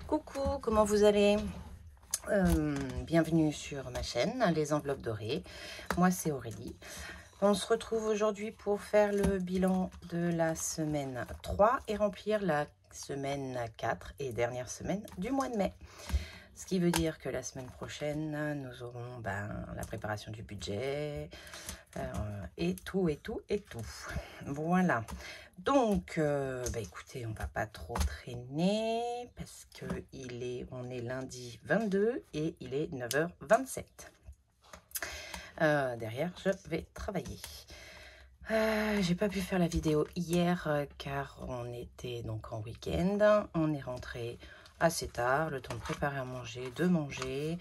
Coucou, comment vous allez? Bienvenue sur ma chaîne, les enveloppes dorées. Moi, c'est Aurélie. On se retrouve aujourd'hui pour faire le bilan de la semaine 3 et remplir la semaine 4 et dernière semaine du mois de mai. Ce qui veut dire que la semaine prochaine, nous aurons la préparation du budget et tout. Voilà. Donc, écoutez, on va pas trop traîner parce que on est lundi 22 et il est 9h27. Derrière, je vais travailler. J'ai pas pu faire la vidéo hier car on était donc en week-end. On est rentré assez tard, le temps de préparer à manger, de manger.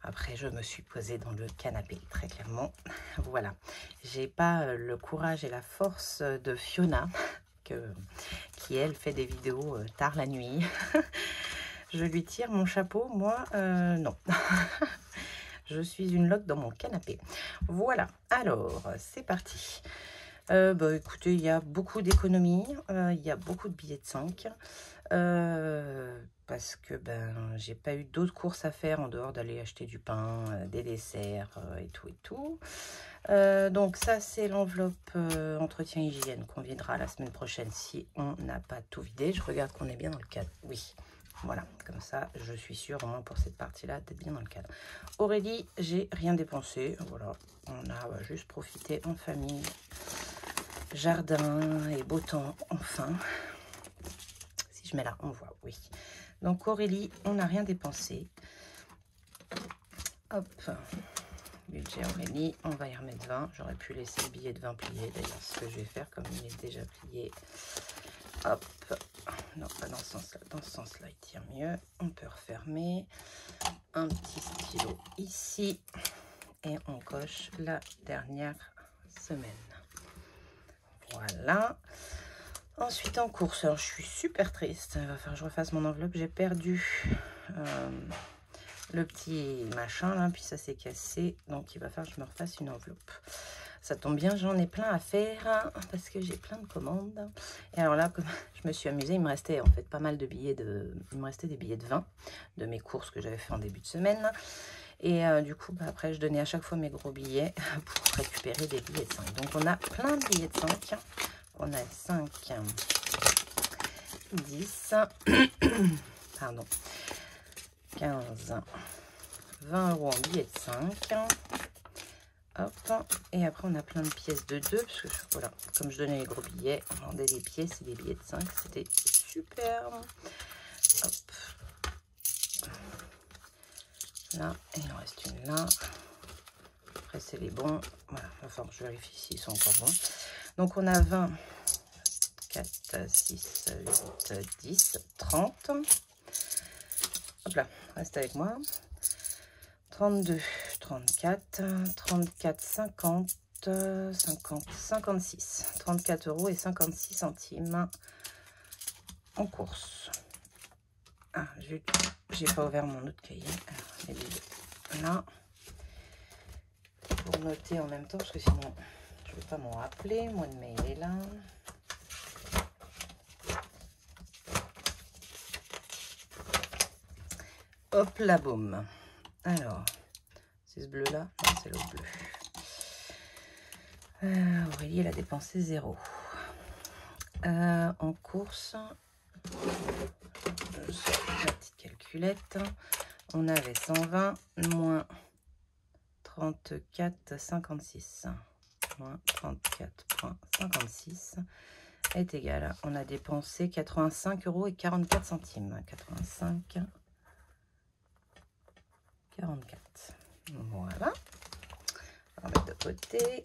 Après, je me suis posée dans le canapé, très clairement. Voilà. J'ai pas le courage et la force de Fiona, qui elle fait des vidéos tard la nuit. Je lui tire mon chapeau, moi, non. Je suis une loque dans mon canapé. Voilà, alors, c'est parti. Écoutez, il y a beaucoup d'économies, il y a beaucoup de billets de 5. Parce que j'ai pas eu d'autres courses à faire en dehors d'aller acheter du pain, des desserts et tout. Donc ça, c'est l'enveloppe entretien hygiène qu'on videra la semaine prochaine si on n'a pas tout vidé. Je regarde qu'on est bien dans le cadre. Oui. Voilà, comme ça, je suis sûre, au moins pour cette partie-là, d'être bien dans le cadre. Aurélie, j'ai rien dépensé. Voilà, on a juste profité en famille. Jardin et beau temps, enfin. Si je mets là, on voit, oui. Donc Aurélie, on n'a rien dépensé. Hop, budget Aurélie, on va y remettre 20. J'aurais pu laisser le billet de 20 plié, d'ailleurs, ce que je vais faire, comme il est déjà plié. Hop, non, pas dans ce sens-là. Dans ce sens-là, il tire mieux. On peut refermer. Un petit stylo ici. Et on coche la dernière semaine. Voilà. Ensuite, en course, alors je suis super triste. Il va falloir que je refasse mon enveloppe. J'ai perdu le petit machin là, puis ça s'est cassé. Donc, il va falloir que je me refasse une enveloppe. Ça tombe bien, j'en ai plein à faire parce que j'ai plein de commandes. Et alors là, comme je me suis amusée, il me restait en fait pas mal de billets il me restait des billets de 20 de mes courses que j'avais fait en début de semaine. Et du coup, après, je donnais à chaque fois mes gros billets pour récupérer des billets de 5. Donc, on a plein de billets de 5. On a 5, 10, pardon, 15, 20 euros en billets de 5. Hop, et après on a plein de pièces de 2, parce que voilà, comme je donnais les gros billets, on vendait des pièces et des billets de 5, c'était super. Hop, là, et il en reste une là. Après c'est les bons, voilà, il va falloir que je vérifie s'ils sont encore bons. Donc on a 20, 4, 6, 8, 10, 30. Hop là, reste avec moi. 32, 34, 34, 50, 50, 56. 34 euros et 56 centimes en course. Ah, j'ai pas ouvert mon autre cahier. Alors, là, pour noter en même temps, parce que sinon, je vais pas m'en rappeler. Mois de mai, il est là. Hop là, boum. Alors, c'est ce bleu-là? Non, c'est l'autre bleu. Aurélie, elle a dépensé 0. En course, je sors la petite calculette. On avait 120 moins 34,56. Moins 34,56 est égal. On a dépensé 85,44 euros. 85, 44. Voilà. On va mettre de côté.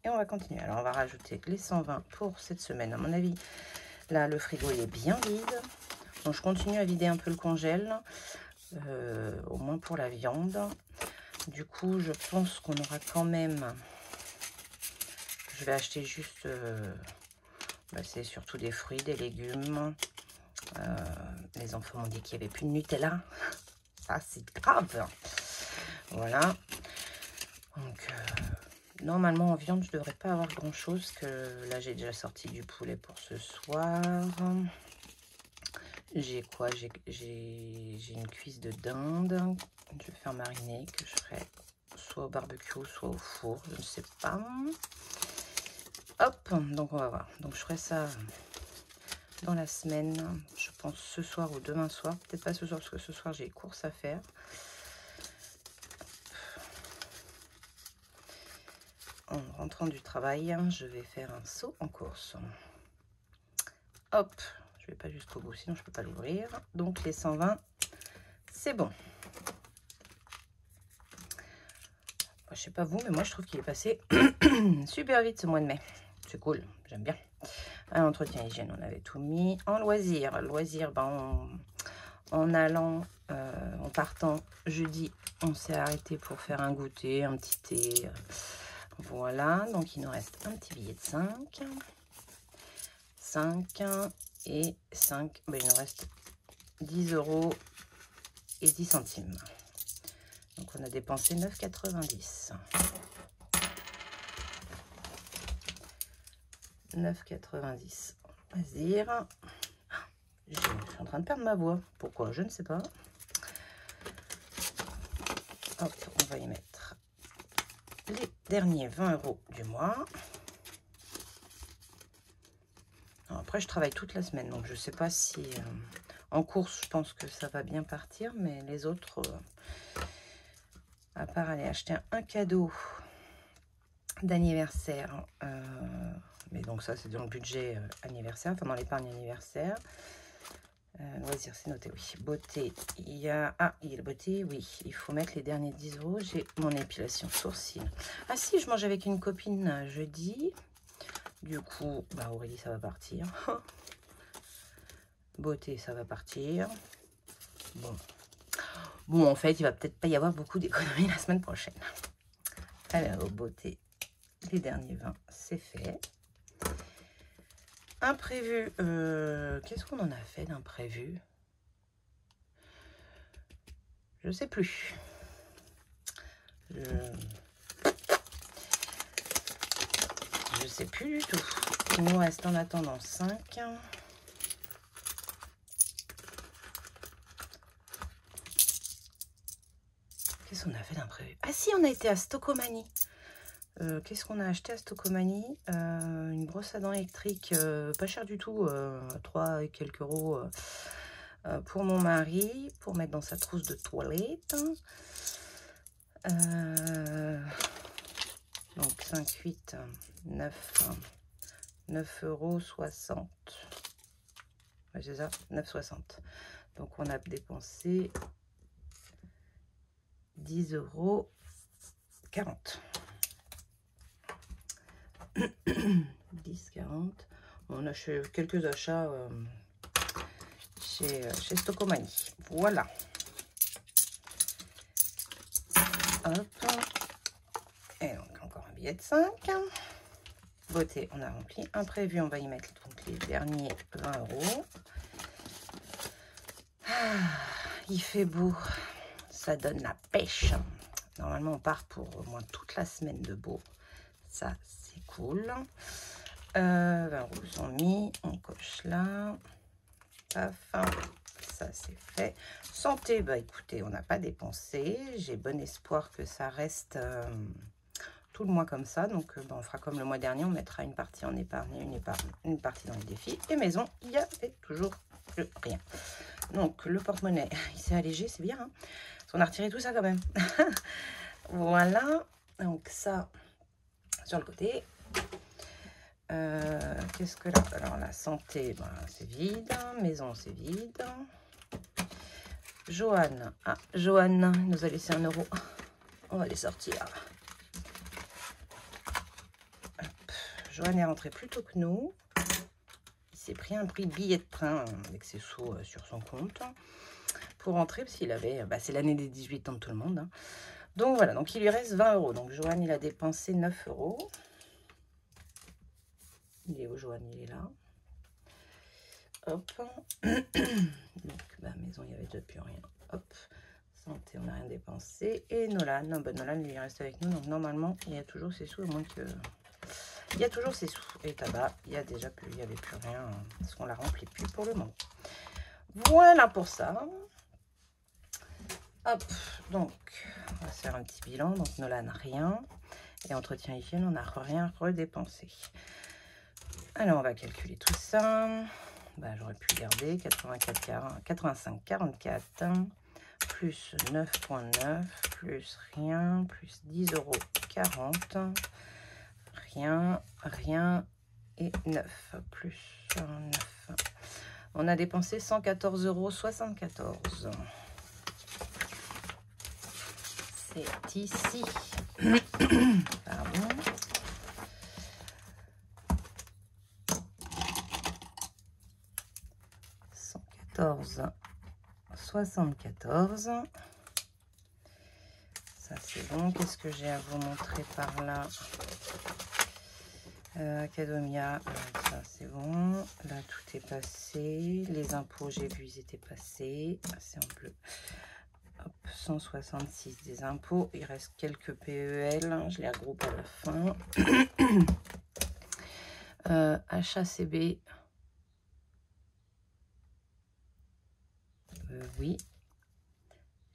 Et on va continuer. Alors, on va rajouter les 120 pour cette semaine. À mon avis, là, le frigo, il est bien vide. Donc, je continue à vider un peu le congèle. Au moins pour la viande. Du coup, je pense qu'on aura quand même... Je vais acheter juste... c'est surtout des fruits, des légumes. Les enfants m'ont dit qu'il n'y avait plus de Nutella. Ça, c'est grave. Voilà. Donc... normalement, en viande, je ne devrais pas avoir grand-chose, que là, j'ai déjà sorti du poulet pour ce soir. J'ai quoi? J'ai une cuisse de dinde. Je vais faire mariner, que je ferai soit au barbecue, soit au four. Je ne sais pas. Hop, donc on va voir. Donc je ferai ça dans la semaine. Je pense ce soir ou demain soir. Peut-être pas ce soir, parce que ce soir j'ai courses à faire. En rentrant du travail, je vais faire un saut en course. Hop, je vais pas jusqu'au bout, sinon je peux pas l'ouvrir. Donc les 120, c'est bon. Je sais pas vous, mais moi je trouve qu'il est passé super vite ce mois de mai. C'est cool, j'aime bien. Un entretien hygiène, on avait tout mis. En loisir, ben, en allant, en partant jeudi, on s'est arrêté pour faire un goûter, un petit thé. Voilà, donc il nous reste un petit billet de 5. 5 et 5. Ben, il nous reste 10 € et 10 centimes. Donc on a dépensé 9,90. 9,90. Loisir. Je suis en train de perdre ma voix. Pourquoi? Je ne sais pas. Hop, on va y mettre les derniers 20 € du mois. Alors après, je travaille toute la semaine, donc je ne sais pas si... en course, je pense que ça va bien partir, mais les autres, à part aller acheter un cadeau d'anniversaire, mais donc ça, c'est dans le budget anniversaire, enfin dans l'épargne anniversaire. Loisirs, c'est noté, oui. Beauté, il y a... Ah, il y a la beauté, oui. Il faut mettre les derniers 10 €. J'ai mon épilation sourcils. Ah si, je mange avec une copine jeudi. Du coup, bah Aurélie, ça va partir. Beauté, ça va partir. Bon, en fait, il va peut-être pas y avoir beaucoup d'économies la semaine prochaine. Alors, beauté, les derniers 20, c'est fait. Imprévu, qu'est-ce qu'on en a fait d'imprévu? Je sais plus. Je sais plus du tout. Il nous reste en attendant 5. Qu'est-ce qu'on a fait d'imprévu? Ah si, on a été à Stocomanie. Qu'est-ce qu'on a acheté à Stocomanie? Une brosse à dents électrique, pas cher du tout, 3 et quelques euros pour mon mari, pour mettre dans sa trousse de toilette. Donc 5, 8, 9,60 €. Ouais, c'est ça, 9,60 €. Donc on a dépensé 10,40 €. 10,40 €. On a fait quelques achats chez Stocomanie. Voilà. Hop. Et donc encore un billet de 5. Beauté, on a rempli. Imprévu, on va y mettre donc les derniers 20 €. Ah, il fait beau. Ça donne la pêche. Normalement, on part pour au moins toute la semaine de beau. Ça, c'est cool. 20 € sont mis. On coche là. Paf. Ça, c'est fait. Santé, bah écoutez, on n'a pas dépensé. J'ai bon espoir que ça reste tout le mois comme ça. Donc, bah, on fera comme le mois dernier. On mettra une partie en épargne et une partie dans les défis. Et maison, il y avait toujours rien. Donc, le porte-monnaie, il s'est allégé, c'est bien. Hein, parce qu'on a retiré tout ça quand même. Voilà. Donc, ça, sur le côté. Qu'est-ce que là? Alors, la santé, ben, c'est vide. Maison, c'est vide. Joanne. Ah, Joanne nous a laissé 1 €. On va les sortir. Hop. Joanne est rentrée plus tôt que nous. Il s'est pris un prix billet de train avec ses sous sur son compte pour rentrer parce qu'il avait... Bah, c'est l'année des 18 ans de tout le monde. Hein. Donc voilà, donc il lui reste 20 €. Donc Joanne, il a dépensé 9 €. Il est où Joanne? Il est là. Hop. Donc, bah, maison, il n'y avait déjà plus rien. Hop. Santé, on n'a rien dépensé. Et Nolan, non, bah, Nolan, lui, il reste avec nous. Donc, normalement, il y a toujours ses sous, au moins que... Il y a toujours ses sous. Et tabac, il y a déjà plus, il n'y avait plus rien. Parce qu'on ne la remplit plus pour le moment. Voilà pour ça. Hop, donc, on va se faire un petit bilan. Donc, Nolan, rien. Et entretien hygiène, on n'a rien redépensé. Alors, on va calculer tout ça. Bah, j'aurais pu garder 85, 44, plus 9,9, plus rien, plus 10 €, 40, rien, rien et 9, plus 9. On a dépensé 114,74 €. C'est ici. Pardon. $114,74. Ça c'est bon. Qu'est-ce que j'ai à vous montrer par là? Academia, ça c'est bon. Là tout est passé. Les impôts, j'ai vu, ils étaient passés. C'est en bleu. Hop, 166 des impôts. Il reste quelques PEL. Je les regroupe à la fin. HACB. Oui.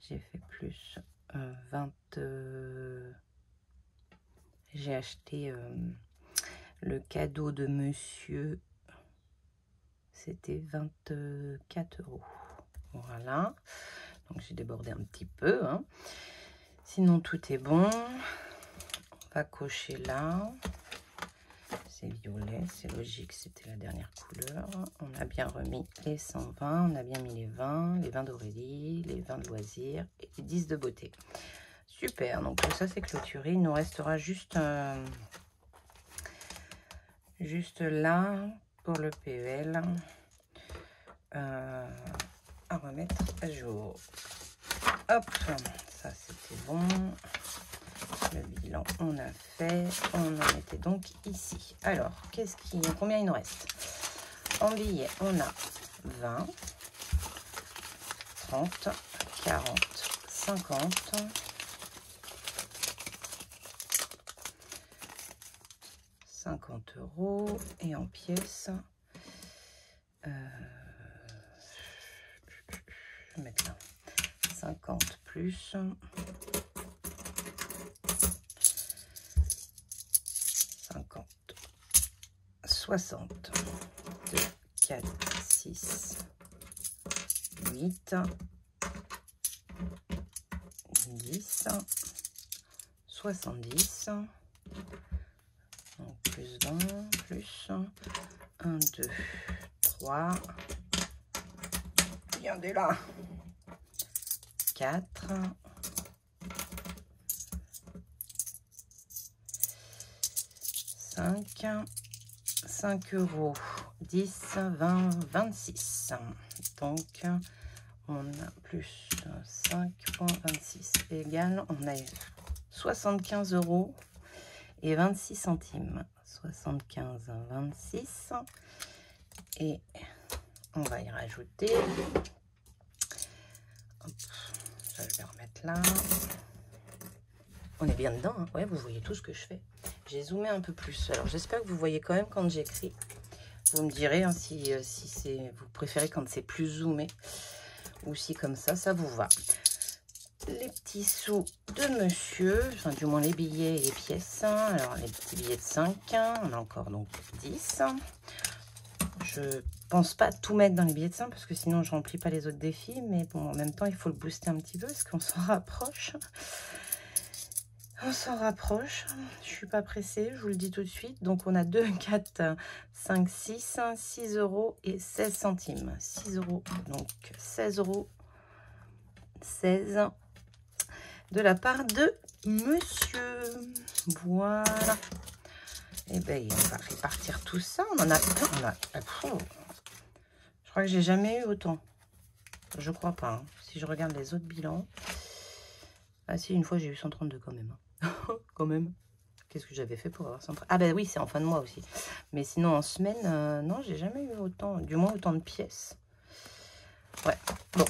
J'ai fait plus 20. J'ai acheté le cadeau de monsieur. C'était 24 €. Voilà. Donc j'ai débordé un petit peu. Hein. Sinon tout est bon. On va cocher là. C'est violet, c'est logique, c'était la dernière couleur. On a bien remis les 120, on a bien mis les 20 d'Aurélie, les 20 de loisirs et les 10 de beauté. Super, donc tout ça c'est clôturé. Il nous restera juste là pour le PEL à remettre à jour. Hop, ça c'était bon. Le bilan, on a fait. On en était donc ici. Alors, combien il nous reste? En billets, on a 20, 30, 40, 50, 50 €. Et en pièces, je vais mettre là. 50 plus... 60, 2, 4, 6, 8, 10, 70, donc plus 20, plus 1, 2, 3, regardez là, 4, 5, 5 €, 10, 20, 26. Donc, on a plus 5,26 égale, on a 75 € et 26 centimes. 75, 26. Et on va y rajouter. Hop, ça, je vais remettre là. On est bien dedans, hein. Ouais, vous voyez tout ce que je fais. J'ai zoomé un peu plus. Alors, j'espère que vous voyez quand même quand j'écris. Vous me direz hein, si vous préférez quand c'est plus zoomé ou si comme ça vous va. Les petits sous de monsieur, enfin du moins les billets et les pièces. Alors, les petits billets de 5, on a encore donc 10. Je pense pas tout mettre dans les billets de 5 parce que sinon je remplis pas les autres défis. Mais bon, en même temps, il faut le booster un petit peu parce qu'on s'en rapproche. On s'en rapproche, je suis pas pressée, je vous le dis tout de suite. Donc on a 2, 4, 5, 6, 6 € et 16 centimes. 6 €, donc 16 €, 16 de la part de monsieur. Voilà. Et bien on va répartir tout ça. On en a plein. Je crois que j'ai jamais eu autant. Je crois pas. Hein. Si je regarde les autres bilans. Ah si, une fois j'ai eu 132 quand même. Quand même. Qu'est-ce que j'avais fait pour avoir 130? Ah ben oui, c'est en fin de mois aussi. Mais sinon, en semaine, non, j'ai jamais eu autant, du moins autant de pièces. Ouais, bon.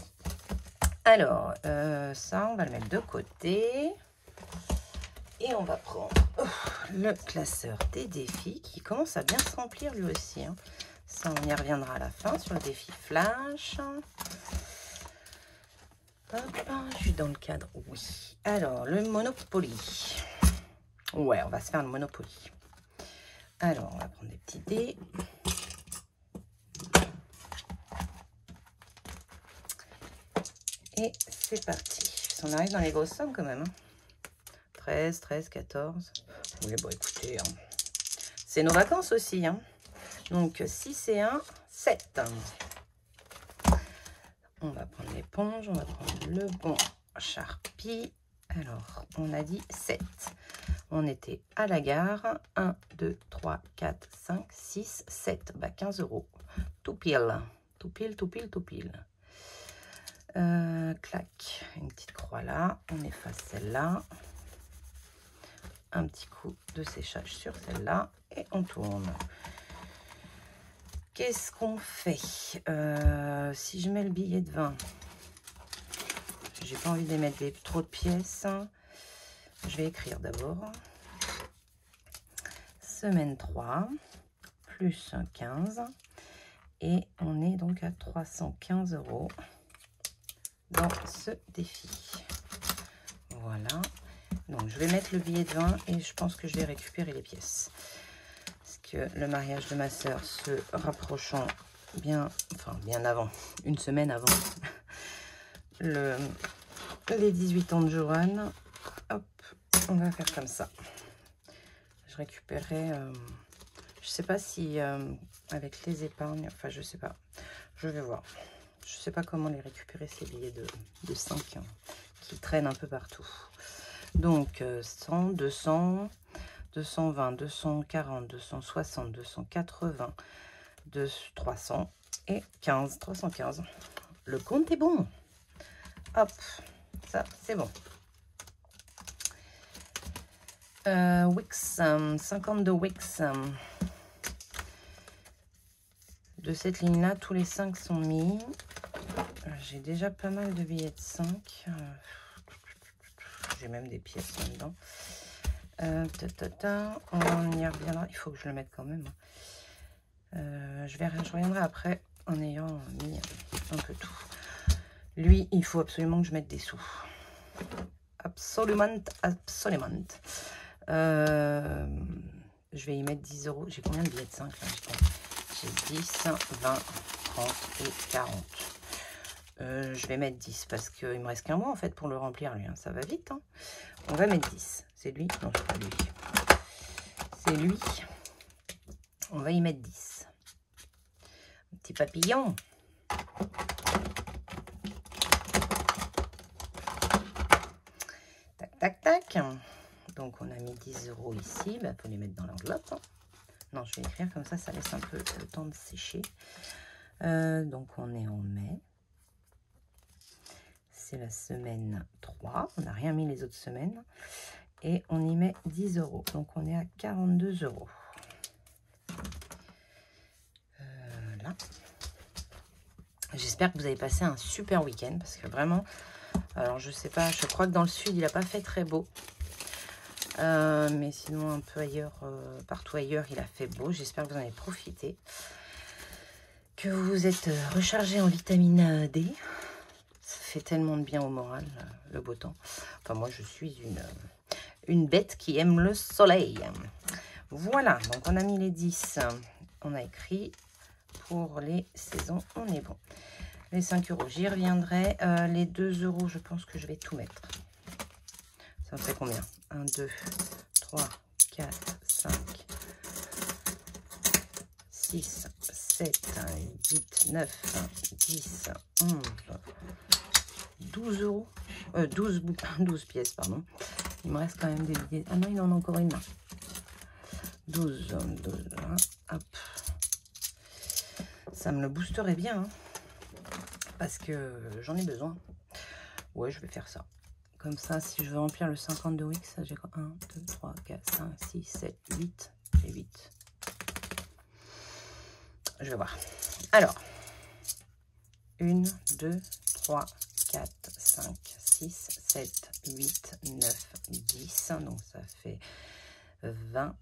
Alors, ça, on va le mettre de côté. Et on va prendre le classeur des défis qui commence à bien se remplir lui aussi. Hein. Ça, on y reviendra à la fin sur le défi flash. Hop, je suis dans le cadre, oui. Alors, le Monopoly. Ouais, on va se faire le Monopoly. Alors, on va prendre des petits dés. Et c'est parti. On arrive dans les grosses sommes quand même. 13, 13, 14. Oui, bon, écoutez, hein, c'est nos vacances aussi. Hein. Donc, 6 et 1, 7. On va prendre l'éponge, on va prendre le bon Sharpie. Alors, on a dit 7. On était à la gare. 1, 2, 3, 4, 5, 6, 7. Bah, 15 €. Tout pile. Tout pile, tout pile, tout pile. Clac. Une petite croix là. On efface celle-là. Un petit coup de séchage sur celle-là. Et on tourne. Qu'est-ce qu'on fait? Si je mets le billet de 20, j'ai pas envie d'émettre trop de pièces. Je vais écrire d'abord. Semaine 3, plus 15. Et on est donc à 315 € dans ce défi. Voilà. Donc, je vais mettre le billet de 20 et je pense que je vais récupérer les pièces. Parce que le mariage de ma soeur se rapprochant bien avant, une semaine avant les 18 ans de Joanne. Hop, on va faire comme ça. Je récupérerai, je sais pas si avec les épargnes, enfin je sais pas, je vais voir. Je sais pas comment les récupérer ces billets de 5 hein, qui traînent un peu partout. Donc 100, 200, 220, 240, 260, 280, 300 et 15, 315. Le compte est bon. Hop, ça c'est bon. Wix, 52 Wix. De cette ligne-là, tous les 5 sont mis. J'ai déjà pas mal de billets de 5. J'ai même des pièces là-dedans. On y reviendra. Il faut que je le mette quand même. Je reviendrai après en ayant mis un peu tout. Lui, il faut absolument que je mette des sous. Absolument, absolument. Je vais y mettre 10 €. J'ai combien de billets de 5 là? J'ai 10, 20, 30 et 40. Je vais mettre 10 parce qu'il me reste qu'un mois en fait pour le remplir lui. Hein. Ça va vite. Hein. On va mettre 10. C'est lui? Non, c'est pas lui. C'est lui. On va y mettre 10. Un petit papillon. Tac, tac, tac. Donc, on a mis 10 € ici. Il faut les mettre dans l'enveloppe. Non, je vais écrire comme ça, ça laisse un peu le temps de sécher. Donc, on est en mai. C'est la semaine 3. On n'a rien mis les autres semaines. Et on y met 10 €. Donc, on est à 42 €. Là. J'espère que vous avez passé un super week-end. Parce que vraiment, alors je sais pas, je crois que dans le sud, il n'a pas fait très beau. Mais sinon, un peu ailleurs, partout ailleurs, il a fait beau. J'espère que vous en avez profité. Que vous vous êtes rechargé en vitamine D. Ça fait tellement de bien au moral, le beau temps. Enfin, moi, je suis une bête qui aime le soleil. Voilà, donc on a mis les 10. On a écrit pour les saisons, on est bon. Les 5 €, j'y reviendrai. Les 2 €, je pense que je vais tout mettre. Ça me fait combien? 1, 2, 3, 4, 5, 6, 7, 8, 9, 10, 11, 12 €. 12 pièces, pardon. Il me reste quand même des billets. Ah non, il en a encore une là. 12, 12, hop. Ça me le boosterait bien, hein, parce que j'en ai besoin. Ouais, je vais faire ça. Comme ça, si je veux remplir le 52 Wix, j'ai quoi? 1, 2, 3, 4, 5, 6, 7, 8. J'ai 8. Je vais voir. Alors, 1, 2, 3, 4, 5, 6, 7, 8, 9, 10. Donc, ça fait 20,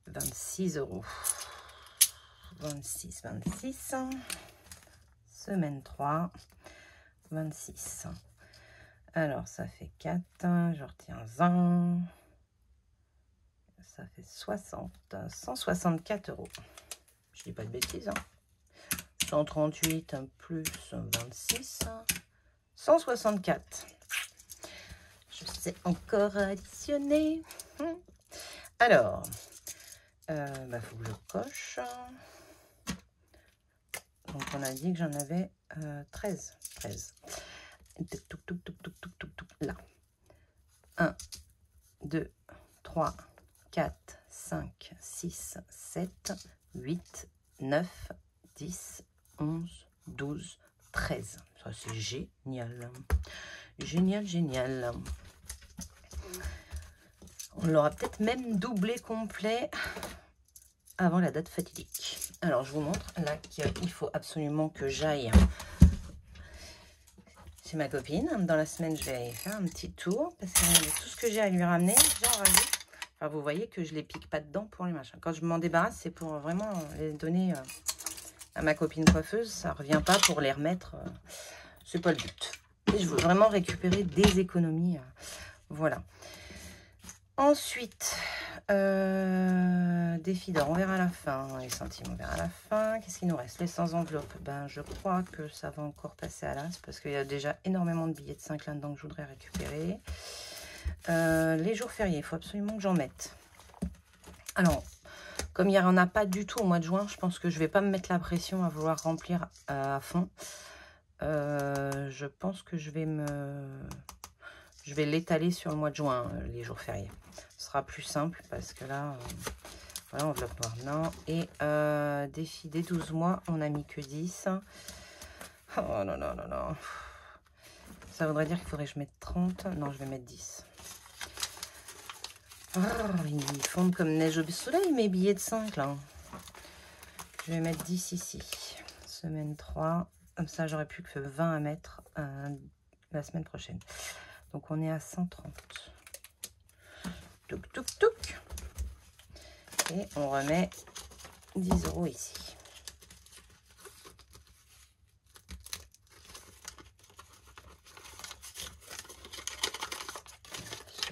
26 €. 26, 26. Semaine 3, 26. Alors, ça fait 4. Je retiens 20. Ça fait 60. 164 €. Je dis pas de bêtises. 138 plus 26. 164. Je sais encore additionner. Alors, faut que je coche. Donc, on a dit que j'en avais 13. 13. Là. 1, 2, 3, 4, 5, 6, 7, 8, 9, 10, 11, 12, 13. Ça, c'est génial. Génial, génial. On l'aura peut-être même doublé complet avant la date fatidique. Alors, je vous montre là qu'il faut absolument que j'aille chez ma copine. Dans la semaine, je vais aller faire un petit tour parce que tout ce que j'ai à lui ramener, j'en rajoute. Enfin, vous voyez que je les pique pas dedans pour les machins. Quand je m'en débarrasse, c'est pour vraiment les donner à ma copine coiffeuse. Ça revient pas pour les remettre. C'est pas le but. Et je veux vraiment récupérer des économies. Voilà. Ensuite, défi d'or, on verra à la fin. Les centimes, on verra à la fin. Qu'est-ce qu'il nous reste? Les 100 enveloppes. Ben, je crois que ça va encore passer à l'as parce qu'il y a déjà énormément de billets de 5 là-dedans que je voudrais récupérer. Les jours fériés, il faut absolument que j'en mette. Alors, comme il n'y en a pas du tout au mois de juin, je pense que je ne vais pas me mettre la pression à vouloir remplir à fond. Je pense que je vais l'étaler sur le mois de juin, les jours fériés. Ce sera plus simple parce que là, voilà, enveloppe noire, non. Et défi des 12 mois, on n'a mis que 10. Oh là là là là. Ça voudrait dire qu'il faudrait que je mette 30. Non, je vais mettre 10. Oh, ils fondent comme neige au soleil, mes billets de 5, là. Je vais mettre 10 ici. Semaine 3. Comme ça, j'aurai plus que 20 à mettre la semaine prochaine. Donc, on est à 130. Touc, touc, touc. Et on remet 10 € ici.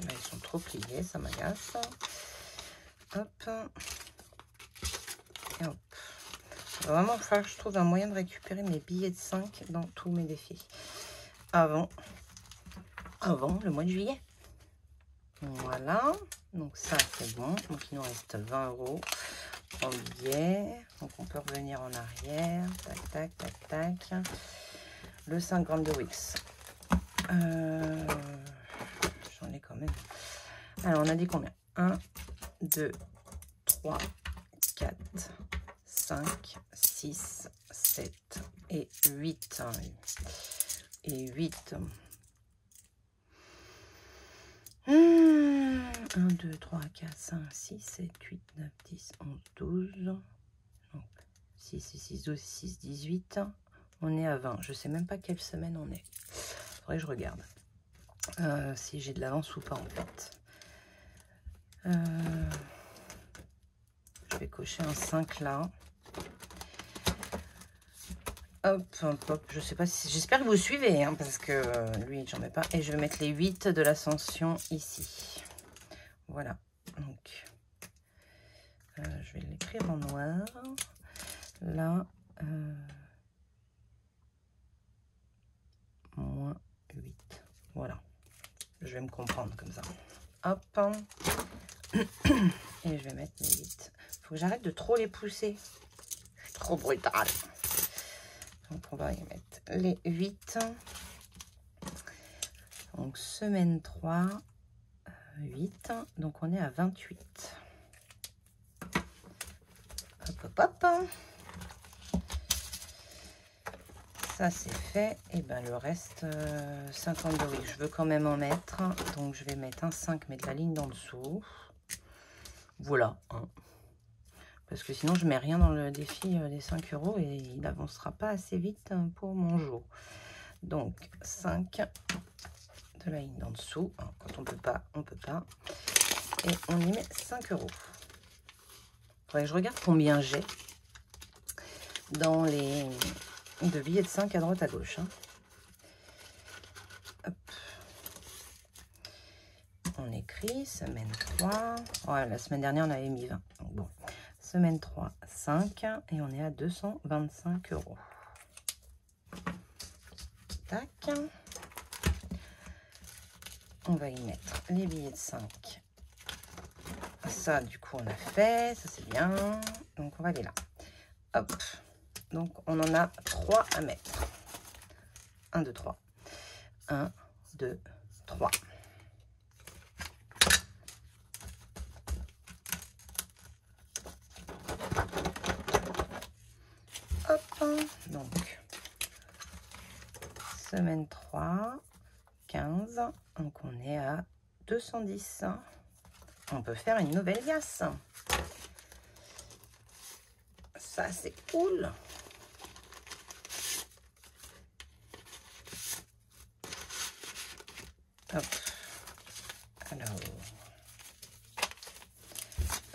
Ceux-là, ils sont trop pliés, ça m'agace. Hop. Et hop. Il va vraiment falloir que je trouve un moyen de récupérer mes billets de 5 dans tous mes défis. Avant le mois de juillet. Voilà. Donc ça, c'est bon. Donc il nous reste 20 € en billets. Donc on peut revenir en arrière. Tac, tac, tac, tac. Le 50 de Wix. J'en ai quand même. Alors, on a dit combien? 1, 2, 3, 4, 5, 6, 7 et 8. Et 8. 1, 2, 3, 4, 5, 6, 7, 8, 9, 10, 11, 12. Donc, 6, 6, 6, 12, 6, 18. On est à 20. Je ne sais même pas quelle semaine on est. Faudrait que je regarde. Si j'ai de l'avance ou pas, en fait. Je vais cocher un 5 là. Hop, hop, hop. Je sais pas si... J'espère que vous suivez, hein, parce que lui, j'en mets pas. Et je vais mettre les 8 de l'ascension ici. Voilà. Donc, je vais l'écrire en noir. Là, moins 8. Voilà. Je vais me comprendre comme ça. Hop. Et je vais mettre mes 8. Il faut que j'arrête de trop les pousser. Je suis trop brutale. Donc, on va y mettre les 8. Donc, semaine 3, 8. Donc, on est à 28. Hop, hop, hop. Ça, c'est fait. Et ben le reste, 52, oui, je veux quand même en mettre. Donc, je vais mettre un 5, mettre la ligne d'en dessous. Voilà. Hein. Parce que sinon, je mets rien dans le défi des 5 € et il n'avancera pas assez vite pour mon jour. Donc, 5 de la ligne d'en dessous. Hein, quand on peut pas, on peut pas. Et on y met 5 €. Faudrait que je regarde combien j'ai. dans les de billets de 5 à droite à gauche. Hein. Hop. On écrit semaine 3. Ouais, la semaine dernière, on avait mis 20. Donc bon, semaine 3, 5. Et on est à 225 €. Tac. On va y mettre les billets de 5. Ça, du coup, on a fait. Ça, c'est bien. Donc, on va aller là. Hop. Donc, on en a 3 à mettre. 1, 2, 3. 1, 2, 3. Hop. Donc, semaine 3, 15. Donc, on est à 210. On peut faire une nouvelle liasse. Ça, c'est cool. Hop. Alors,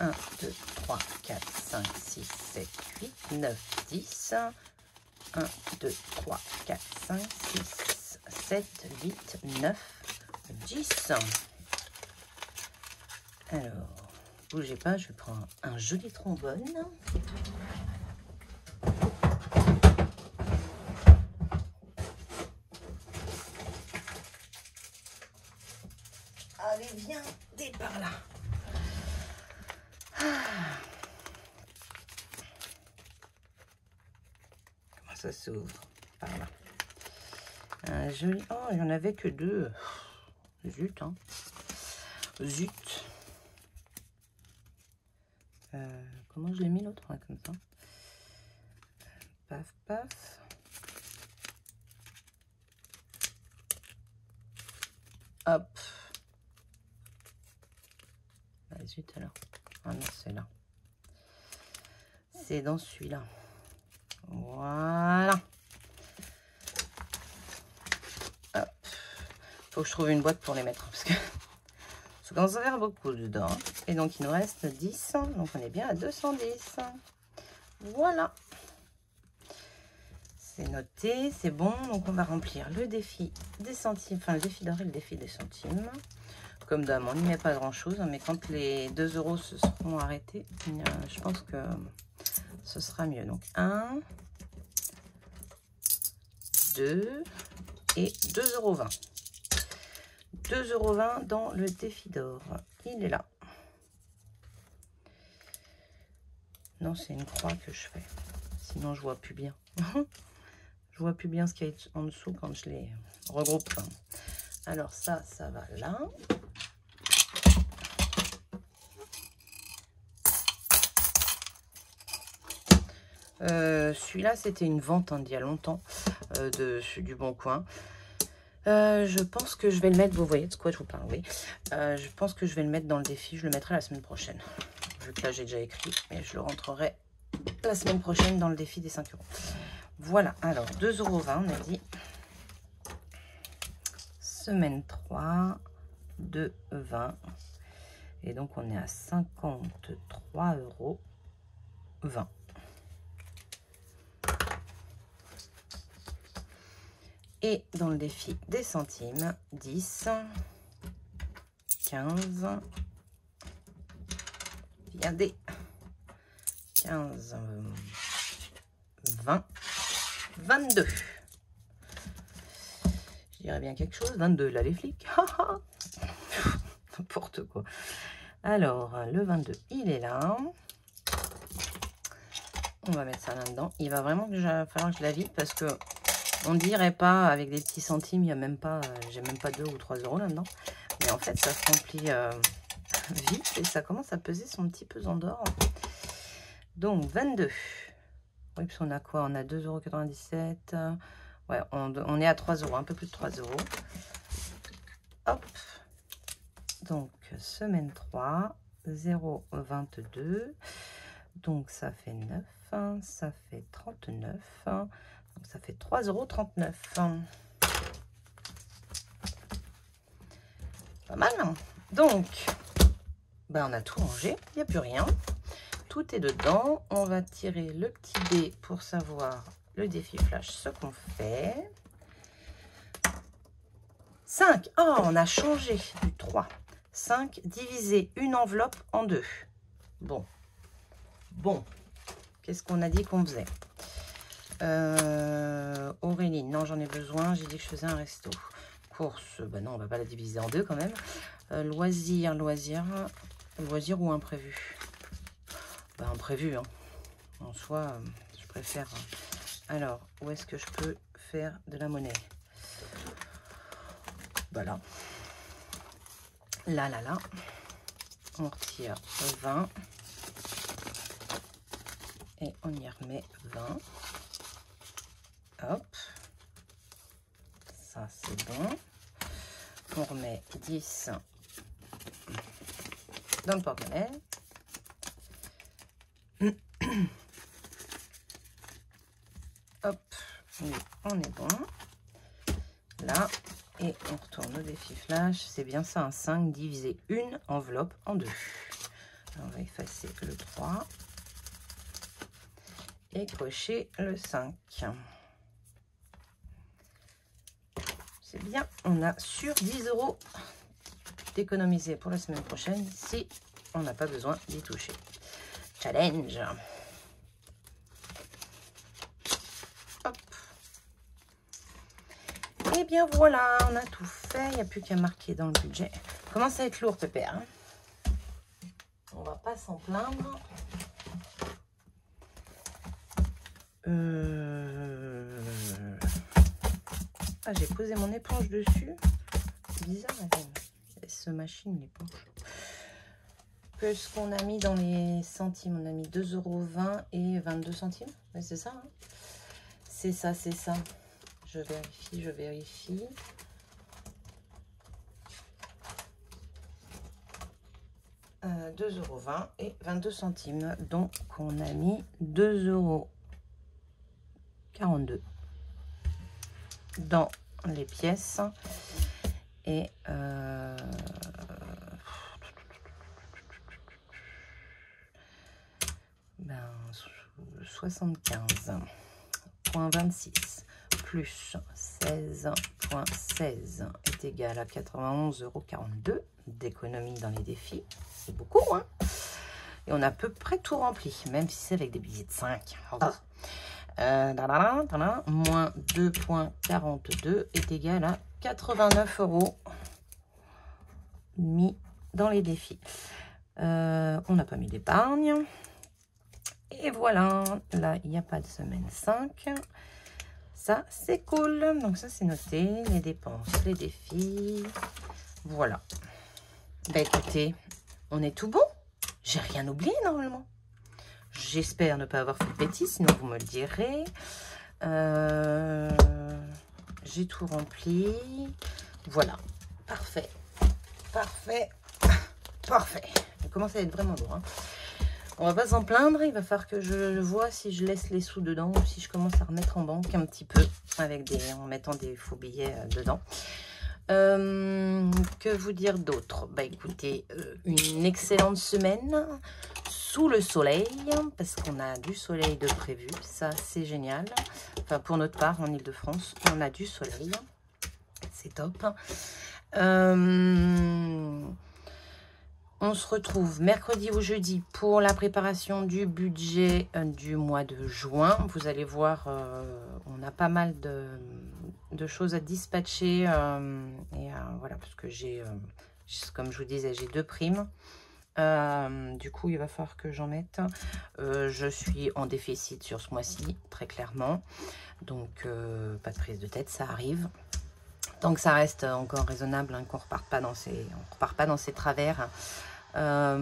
1, 2, 3, 4, 5, 6, 7, 8, 9, 10. 1, 2, 3, 4, 5, 6, 7, 8, 9, 10. Alors, bougez pas, je prends un joli trombone. Allez, viens, dès par là. Ah. Comment ça s'ouvre? Par là. Un joli... Oh, il n'y en avait que 2. Zut, hein. Zut. Comment je l'ai mis l'autre? Ouais, comme ça. Paf, paf. Hop. Ah, zut alors. Ah non, c'est là. C'est dans celui-là. Voilà. Hop. Faut que je trouve une boîte pour les mettre. Parce que ça commence à faire beaucoup dedans. Et donc, il nous reste 10. Donc, on est bien à 210. Voilà. C'est noté. C'est bon. Donc, on va remplir le défi des centimes. Enfin, le défi d'or et le défi des centimes. Comme d'hab, on n'y met pas grand-chose. Mais quand les 2 € se seront arrêtés, je pense que ce sera mieux. Donc, 1, 2 et 2,20 €. 2,20 € dans le défi d'or. Il est là. Non, c'est une croix que je fais. Sinon, je vois plus bien. Je vois plus bien ce qu'il y a en dessous quand je les regroupe. Alors ça, ça va là. Celui-là, c'était une vente d'il y a longtemps du Bon Coin. Je pense que je vais le mettre, vous voyez de quoi je vous parle, oui. Je pense que je vais le mettre dans le défi, je le mettrai la semaine prochaine. Vu que là, j'ai déjà écrit, mais je le rentrerai la semaine prochaine dans le défi des 5 €. Voilà, alors 2,20 €, on a dit. Semaine 3, 2,20 €. Et donc, on est à 53,20 €. Et dans le défi des centimes, 10, 15, regardez, 15, 20, 22. Je dirais bien quelque chose, 22, là les flics. N'importe quoi. Alors, le 22, il est là. On va mettre ça là-dedans. Il va vraiment falloir que je la vide parce que on dirait pas, avec des petits centimes, il y a même pas, j'ai même pas 2 ou 3 € là-dedans. Mais en fait, ça se remplit vite et ça commence à peser son petit pesant d'or. Donc, 22. Oui, parce qu'on a quoi? On a 2,97 €. Ouais, on est à 3 €, un peu plus de 3 €. Hop. Donc, semaine 3, 0,22. Donc, ça fait 9. Ça fait 39. Donc, ça fait 3,39 €. Pas mal, hein? Donc, ben, on a tout rangé. Il n'y a plus rien. tout est dedans. On va tirer le petit dé pour savoir le défi flash, ce qu'on fait. 5. Oh, on a changé du 3. 5, diviser une enveloppe en 2. Bon. Qu'est-ce qu'on a dit qu'on faisait? Aurélie, non, j'en ai besoin. J'ai dit que je faisais un resto. Course, bah non, on va pas la diviser en 2 quand même. Loisir ou imprévu? Bah, imprévu, hein. En soi, je préfère. Alors, où est-ce que je peux faire de la monnaie? Voilà. Là. On retire 20. Et on y remet 20. Hop. Ça, c'est bon. On remet 10 dans le porte-monnaie. Hop. Oui, on est bon. Là. Et on retourne au défi flash. C'est bien ça, un 5 diviser une enveloppe en 2. On va effacer le 3. Et cocher le 5. C'est bien, on a sur 10 € d'économiser pour la semaine prochaine si on n'a pas besoin d'y toucher. Challenge. Hop. Et bien voilà, on a tout fait. Il n'y a plus qu'à marquer dans le budget. Commence à être lourd, pépère. Hein, on va pas s'en plaindre. Ah, j'ai posé mon éponge dessus. C'est bizarre, ce machine, l'éponge. Que ce qu'on a mis dans les centimes, on a mis 2,20 € et 22 centimes. Ouais, c'est ça. Hein, c'est ça. Je vérifie. Euh, 2,20 € et 22 centimes. Donc, on a mis 2,42 € dans les pièces. Et 75,26 plus 16,16 est égal à 91,42 € d'économie dans les défis. C'est beaucoup, hein? Et on a à peu près tout rempli, même si c'est avec des billets de 5. Moins 2,42 est égal à 89 € mis dans les défis. On n'a pas mis d'épargne. Et voilà, là, il n'y a pas de semaine 5. Ça, c'est cool. Donc ça, c'est noté. Les dépenses, les défis. Voilà. Bah écoutez, on est tout bon. J'ai rien oublié normalement. J'espère ne pas avoir fait de bêtises, sinon vous me le direz. J'ai tout rempli. Voilà. Parfait. Il commence à être vraiment lourd. Hein. On va pas s'en plaindre. Il va falloir que je vois si je laisse les sous dedans ou si je commence à remettre en banque un petit peu en mettant des faux billets dedans. Que vous dire d'autre? Bah écoutez, une excellente semaine sous le soleil, parce qu'on a du soleil de prévu, ça c'est génial. Enfin pour notre part en Ile-de-France, on a du soleil, c'est top. On se retrouve mercredi ou jeudi pour la préparation du budget du mois de juin. Vous allez voir, on a pas mal de choses à dispatcher. Voilà, parce que j'ai, comme je vous disais, j'ai 2 primes. Du coup, il va falloir que j'en mette. Je suis en déficit sur ce mois-ci, très clairement. Donc, pas de prise de tête, ça arrive. Tant que ça reste encore raisonnable, hein, qu'on ne reparte pas dans ces travers, ça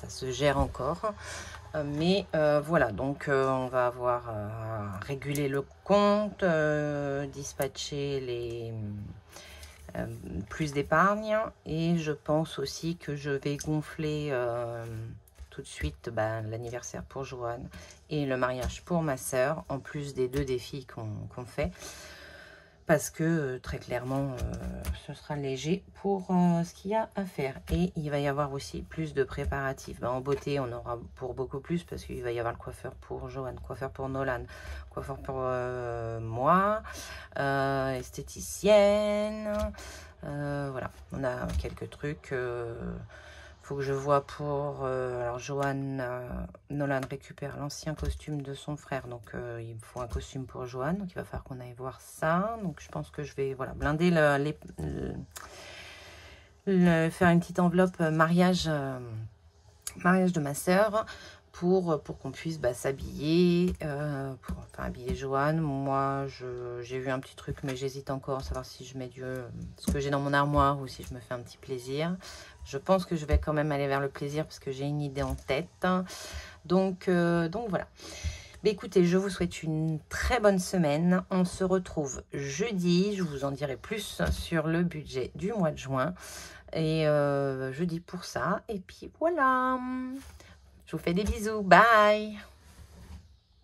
se gère encore. Mais voilà, donc on va avoir régulé le compte, dispatcher les plus d'épargne. Et je pense aussi que je vais gonfler tout de suite l'anniversaire pour Joanne et le mariage pour ma soeur, en plus des 2 défis qu'on fait. parce que très clairement, ce sera léger pour ce qu'il y a à faire. Et il va y avoir aussi plus de préparatifs. En beauté, on aura pour beaucoup plus, parce qu'il va y avoir le coiffeur pour Johan, coiffeur pour Nolan, coiffeur pour moi, esthéticienne. Voilà, on a quelques trucs. Faut que je vois pour... alors, Johan, Nolan récupère l'ancien costume de son frère. Donc, il me faut un costume pour Johan. Donc, il va falloir qu'on aille voir ça. Donc, je pense que je vais blinder faire une petite enveloppe mariage de ma sœur pour qu'on puisse s'habiller, pour habiller Johan. Moi, j'ai vu un petit truc, mais j'hésite encore à savoir si je mets ce que j'ai dans mon armoire ou si je me fais un petit plaisir. Je pense que je vais quand même aller vers le plaisir parce que j'ai une idée en tête. Donc voilà. Mais écoutez, je vous souhaite une très bonne semaine. On se retrouve jeudi. Je vous en dirai plus sur le budget du mois de juin. Et jeudi pour ça. Et puis voilà. Je vous fais des bisous. Bye!